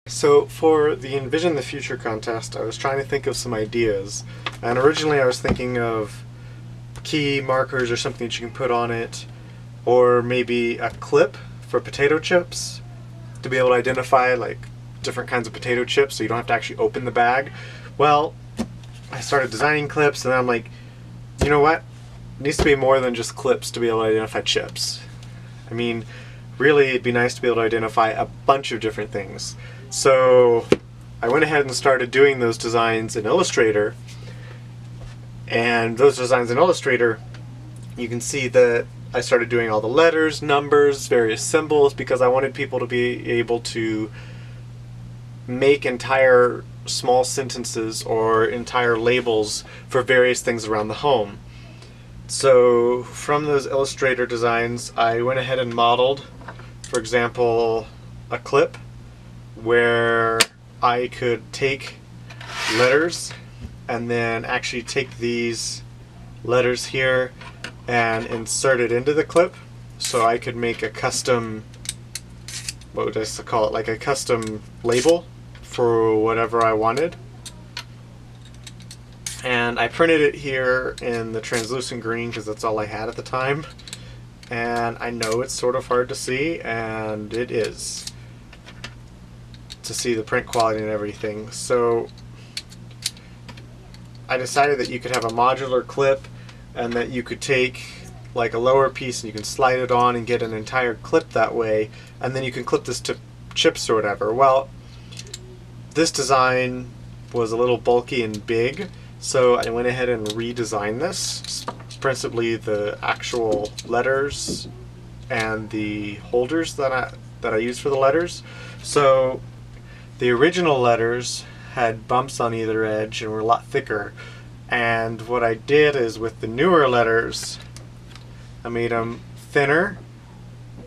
So for the Envision the Future contest, I was trying to think of some ideas, and originally I was thinking of key markers or something that you can put on it, or maybe a clip for potato chips to be able to identify like different kinds of potato chips so you don't have to actually open the bag. Well, I started designing clips and then I'm like, you know what? It needs to be more than just clips to be able to identify chips. I mean, really it'd be nice to be able to identify a bunch of different things. So I went ahead and started doing those designs in Illustrator, and those designs in Illustrator, you can see that I started doing all the letters, numbers, various symbols, because I wanted people to be able to make entire small sentences or entire labels for various things around the home. So from those Illustrator designs, I went ahead and modeled, for example, a clip where I could take letters and then actually take these letters here and insert it into the clip, so I could make a custom, what would I call it, like a custom label for whatever I wanted. And I printed it here in the translucent green because that's all I had at the time, and I know it's sort of hard to see, and it is, to see the print quality and everything. So I decided that you could have a modular clip and that you could take like a lower piece and you can slide it on and get an entire clip that way, and then you can clip this to chips or whatever. Well, this design was a little bulky and big, so I went ahead and redesigned this, principally the actual letters and the holders that I used for the letters. So the original letters had bumps on either edge and were a lot thicker, and what I did is with the newer letters I made them thinner,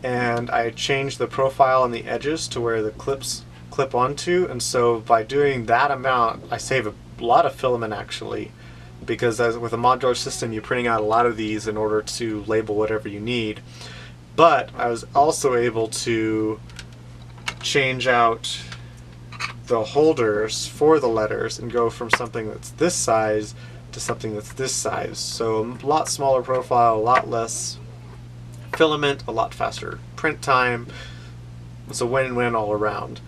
and I changed the profile on the edges to where the clips clip onto, and so by doing that amount I save a lot of filament actually, because with a modular system you're printing out a lot of these in order to label whatever you need. But I was also able to change out the holders for the letters and go from something that's this size to something that's this size. So a lot smaller profile, a lot less filament, a lot faster print time. It's a win-win all around.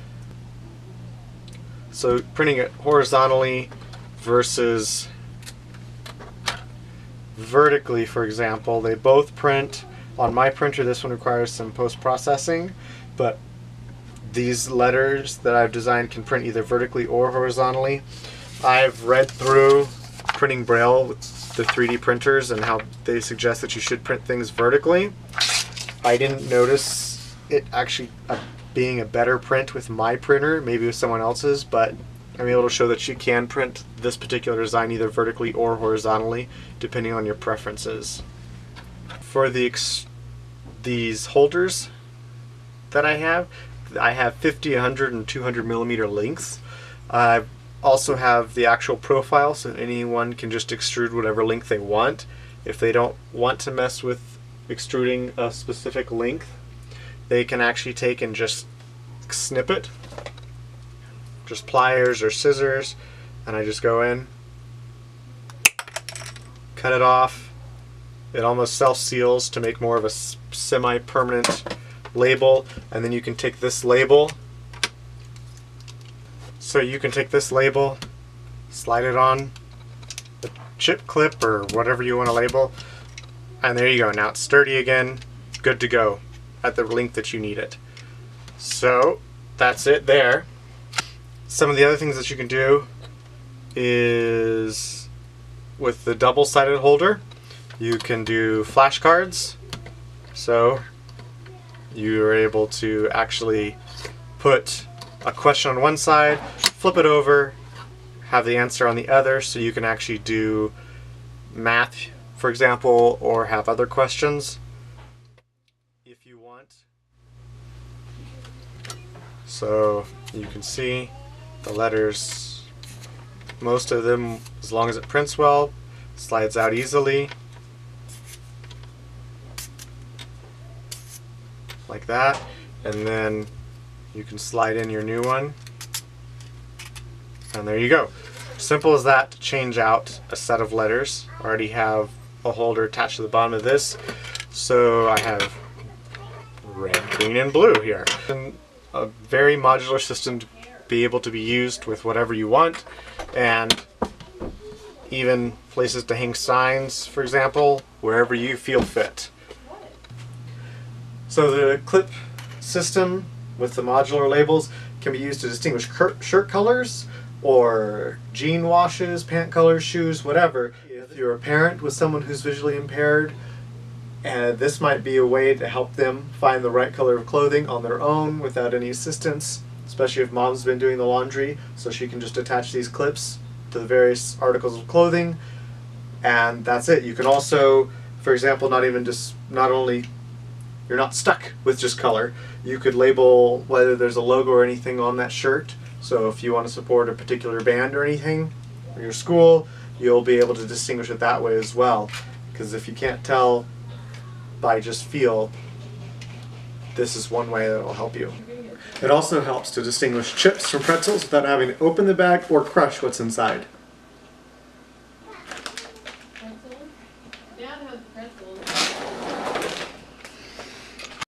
So printing it horizontally versus vertically, for example, they both print. On my printer, this one requires some post-processing, but these letters that I've designed can print either vertically or horizontally. I've read through printing Braille with the 3D printers and how they suggest that you should print things vertically. I didn't notice it actually being a better print with my printer, maybe with someone else's, but I'm able to show that you can print this particular design either vertically or horizontally, depending on your preferences. For these holders that I have 50, 100, and 200 millimeter lengths. I also have the actual profile, so anyone can just extrude whatever length they want. If they don't want to mess with extruding a specific length, they can actually take and just snip it, just pliers or scissors, and I just go in, cut it off. It almost self-seals to make more of a semi-permanent label, and then you can take this label. So you can take this label, slide it on the chip clip or whatever you want to label, and there you go. Now it's sturdy again, good to go at the length that you need it. So that's it there. Some of the other things that you can do is with the double-sided holder, you can do flashcards. So you are able to actually put a question on one side, flip it over, have the answer on the other, so you can actually do math, for example, or have other questions if you want. So you can see the letters, most of them, as long as it prints well, slides out easily. Like that, and then you can slide in your new one And there you go. Simple as that to change out a set of letters. I already have a holder attached to the bottom of this. So I have red, green, and blue here. And a very modular system to be able to be used with whatever you want, and even places to hang signs, for example, wherever you feel fit. So the clip system with the modular labels can be used to distinguish shirt colors or jean washes, pant colors, shoes, whatever. If you're a parent with someone who's visually impaired, and this might be a way to help them find the right color of clothing on their own without any assistance, especially if mom's been doing the laundry, so she can just attach these clips to the various articles of clothing, and that's it. You can also, for example, not only you're not stuck with just color, you could label whether there's a logo or anything on that shirt. So if you want to support a particular band or anything, or your school, you'll be able to distinguish it that way as well. Because if you can't tell by just feel, this is one way that will help you. It also helps to distinguish chips from pretzels without having to open the bag or crush what's inside. Pretzels? Dad has pretzels.